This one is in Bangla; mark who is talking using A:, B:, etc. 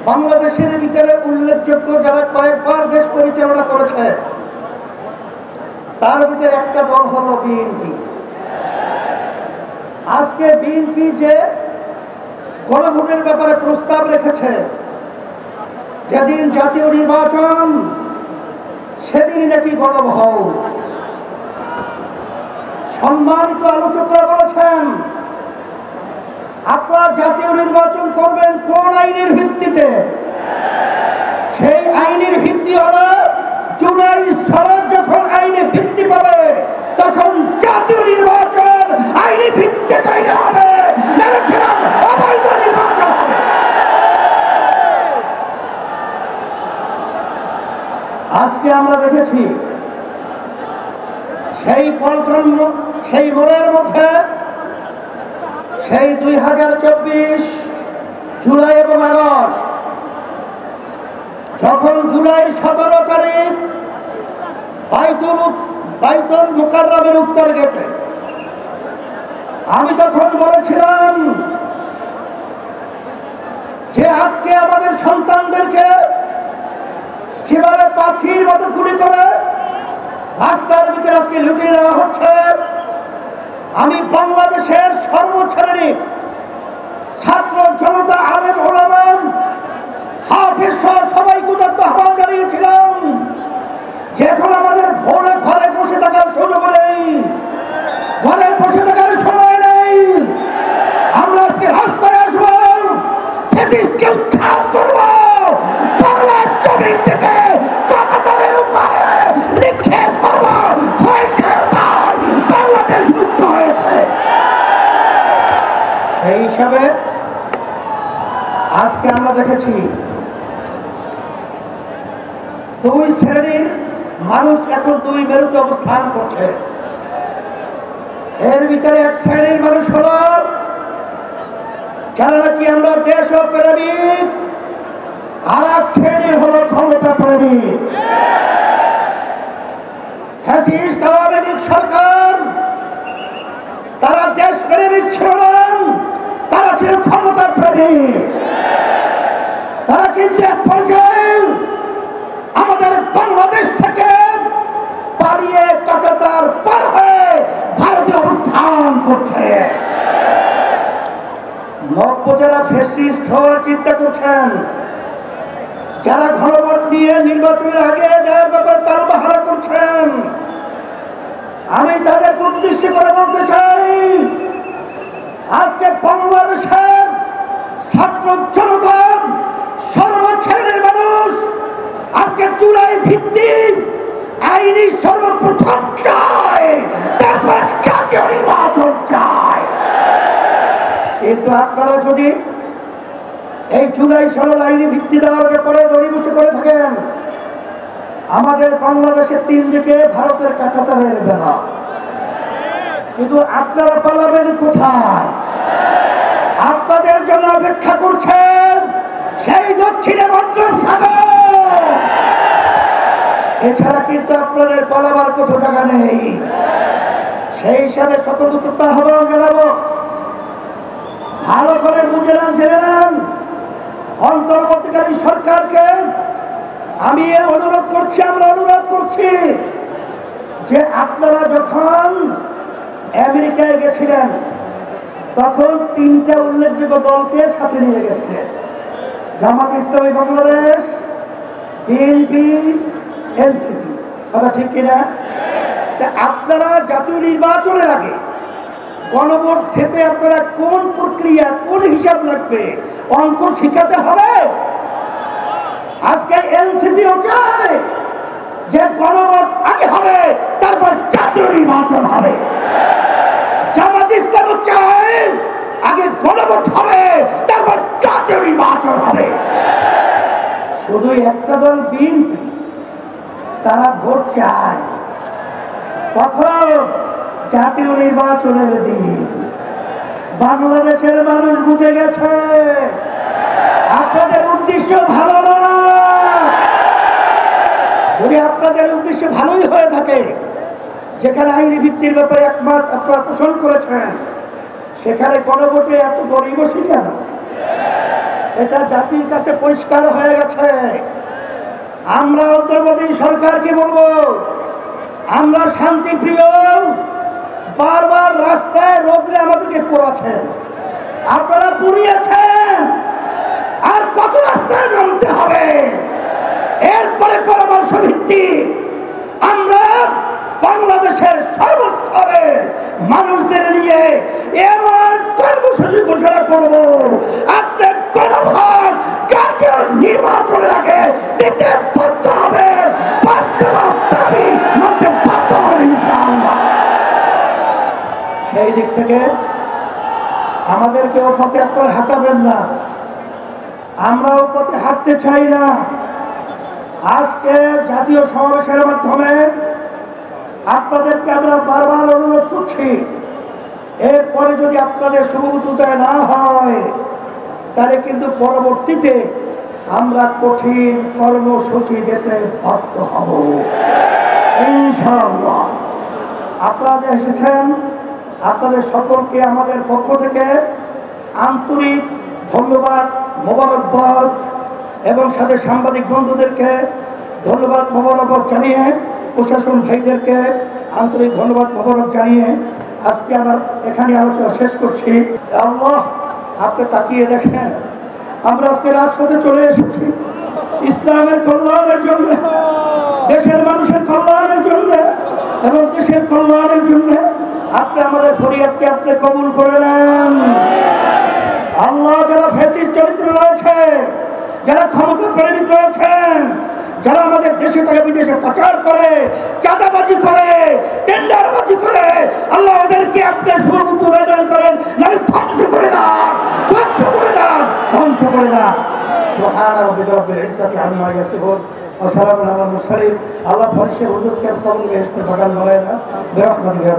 A: বাংলাদেশের ভিতরে উল্লেখযোগ্য যারা কয়েকবার দেশ পরিচালনা করেছে তার ভিতরে একটা দল হলো বিএনপি। আজকে বিএনপি যে গণভোটের ব্যাপারে প্রস্তাব রেখেছে, যেদিন জাতীয় নির্বাচন সেদিনই নাকি গণভোট। সম্মানিত আলোচকরা বলেছেন, আপনারা জাতীয় নির্বাচন করবেন কোন আইনের ভিত্তিতে? সেই আইনের ভিত্তি হলো জুলাই সনদ যখন আইনে ভিত্তি পাবে তখন জাতীয় নির্বাচন আইনি ভিত্তি তৈরি হবে, অবৈধ নির্বাচন হবে। আজকে আমরা দেখেছি সেই মোড়ের মধ্যে সেই 2024 জুলাই এবং আগস্ট, যখন জুলাইয়ের 17 তারিখ বাইতুল মুকাররমের উত্তর গেটে আমি তখন বলেছিলাম যে আজকে আমাদের সন্তানদেরকে যেভাবে পাখির মতো গুলি করে রাস্তার ভিতরে আজকে লুটিয়ে দেওয়া হচ্ছে, আমি বাংলাদেশের সর্বশ্রেণী ছাত্র জনতা, আলেম ওলামা, হাফেজ সবাইকে আহ্বান জানিয়েছিলাম যে এখন আমাদের ঘরে বসে থাকার সুযোগ নেই, ঘরে বসে থাকার সময় নেই। আমরা আজকে রাস্তায় আসবো, ফ্যাসিস্টকে উৎখাত করবো, বাংলার জমিন থেকে কাঁটাতারের উপরে নিক্ষেপ করবো। হয়েছে বাংলাদেশ মুক্ত হয়েছে। সেই হিসাবে আজকে আমরা দেখেছি দুই শ্রেণীর মানুষ এখন দুই মেরুতে অবস্থান করছে। এর ভিতরে এক শ্রেণীর মানুষ হলো যারা নাকি আমরা দেশ প্রেমিক, আর এক শ্রেণীর হলো ক্ষমতা প্রেমিক। ফ্যাসিস্ট আওয়ামী লীগ সরকার তারা দেশ প্রেমিক ছিল না, তারা ছিল ক্ষমতা প্রেমিক। তারা কিন্তু এক পর্যায়ে আমাদের বাংলাদেশ থেকে পালিয়ে কাঁটাতার পার হয়ে ভারতে অবস্থান করছে। নব্য যারা ফ্যাসিস্ট হওয়ার চিন্তা করছেন, যারা গণভোট নিয়ে নির্বাচনের আগে যাওয়ার ব্যাপারে তালবাহারা করছেন, আমি তাদের উদ্দেশ্য করে বলতে চাই, আজকে বাংলাদেশের ছাত্র জনতা, সর্বশ্রেণীর মানুষ আজকে জুলাই ভিত্তিক আইনি সর্বপ্রথম চায়, তারপর জাতীয় নির্বাচন চায়। কিন্তু আপনারা যদি এই জুলাই সনদ আইনি ভিত্তি দেওয়ার ব্যাপারে দড়িবসে করে থাকেন, আমাদের বাংলাদেশের 3 দিকে ভারতের কাঁটাতারের বেড়া, কিন্তু আপনারা পালাবেন কোথায়? আপনাদের জন্য অপেক্ষা করছেন সেই দক্ষিণে বঙ্গোপসাগর। এছাড়া কিন্তু আপনাদের পালাবার কোথাও জায়গা নেই। সেই হিসাবে সতর্কতা আহ্বান জানাবো, ভালো করে বুঝে নেন, জেনে নেন। অন্তর্বর্তীকালীন সরকারকে আমি অনুরোধ করছি, আমরা অনুরোধ করছি যে আপনারা যখন আমেরিকায় গেছিলেন তখন 3টা উল্লেখযোগ্য দলকে সাথে নিয়ে গেছিলেন, জামাত ইসলামী বাংলাদেশ, বিএনপি, এনসিপি। কথা ঠিক কিনা? আপনারা জাতীয় নির্বাচনের আগে গণভোট থেকে আপনারা কোন প্রক্রিয়া, কোন হিসাব লাগবে, অঙ্ক শিখাতে হবে। আজকে এনসিপিও চায় যে গণভোট আগে হবে, তারপর জাতীয় নির্বাচন হবে। জামাত ইসলামও চায় আগে গণভোট হবে, তারপর জাতীয় নির্বাচন হবে। শুধু একটা দল বিএনপি, তারা ভোট চায় কখন? জাতীয় নির্বাচনের দিন। বাংলাদেশের মানুষ বুঝে গেছে আপনাদের উদ্দেশ্য ভালো না। যদি আপনাদের উদ্দেশ্য ভালোই হয়ে থাকে, যেখানে আইনি ভিত্তির ব্যাপারে একমত আপনারা পোষণ করেছেন, সেখানে গণভোটে এত গরিবসী কেন? এটা জাতির কাছে পরিষ্কার হয়ে গেছে। আমরা অন্তর্বর্তী সরকারকে বলবো, আমরা শান্তিপ্রিয়, বারবার রাস্তায় রোদ্রে আমাদেরকে পোড়াচ্ছেন, আপনারা পুড়িয়েছেন, আর কত রাস্তায় নামতে হবে? এরপরে পরামর্শ ভিত্তিক আমরা বাংলাদেশের সর্বস্তরের মানুষদের নিয়ে এমন কর্মসূচি ঘোষণা করব, আপনি গণভোট জাতীয় নির্বাচনের আগে দিতে বাধ্য হবে, বাস্তব দাবি মানতে বাধ্য হবে ইনশাআল্লাহ। সেই দিক থেকে আমাদেরকে ও পথে আপনারা হাঁটাবেন না, আমরা ও পথে হাঁটতে চাই না। আজকে জাতীয় সমাবেশের মাধ্যমে আপনাদেরকে আমরা বারবার অনুরোধ করছি, এরপরে যদি আপনাদের শুভবুদ্ধি না হয় তাহলে কিন্তু পরবর্তীতে আমরা কঠিন কর্মসূচি দিতে বাধ্য হব ইনশাআল্লাহ। আপনারা যে এসেছেন, আপনাদের সকলকে আমাদের পক্ষ থেকে আন্তরিক ধন্যবাদ, মোবারকবাদ, এবং সাথে সাংবাদিক বন্ধুদেরকে ধন্যবাদ মোবারক জানিয়ে, প্রশাসন ভাইদেরকে আন্তরিক ধন্যবাদ মোবারক জানিয়ে আজকে আমার এখানে আলোচনা শেষ করছি। আল্লাহ, আপনি তাকিয়ে দেখেন, আমরা আজকে রাজপথে চলে এসেছি ইসলামের কল্যাণের জন্য, দেশের মানুষের কল্যাণের জন্য এবং দেশের কল্যাণের জন্য। আপনি আমাদের ফরিয়াদকে আপনি কবুল করে নেন। আল্লাহ, যারা ফ্যাসিস্ট চরিত্র রয়েছে, যারা ক্ষমতা প্রেরিত রয়েছেন, যারা আমাদের দেশে টাকা বিদেশে পাচার করে, চাঁদাবাজি করে, টেন্ডারবাজি করে, আল্লাহ ওদেরকে আপনি শুভবুদ্ধি প্রদান করেন, নাহলে ধ্বংস করে দেন, ধ্বংস করে দেন, ধ্বংস করে দেন। সুবহানা রাব্বিকা রাব্বিল ইজ্জাতি আম্মা ইয়াসিফুন ওয়া সালামুন আলাল মুরসালিন। আল্লাহ ফরিশে হুজুরকে কবুল বেহেশতে বাগান বানায় না, বিরহমাতিহি।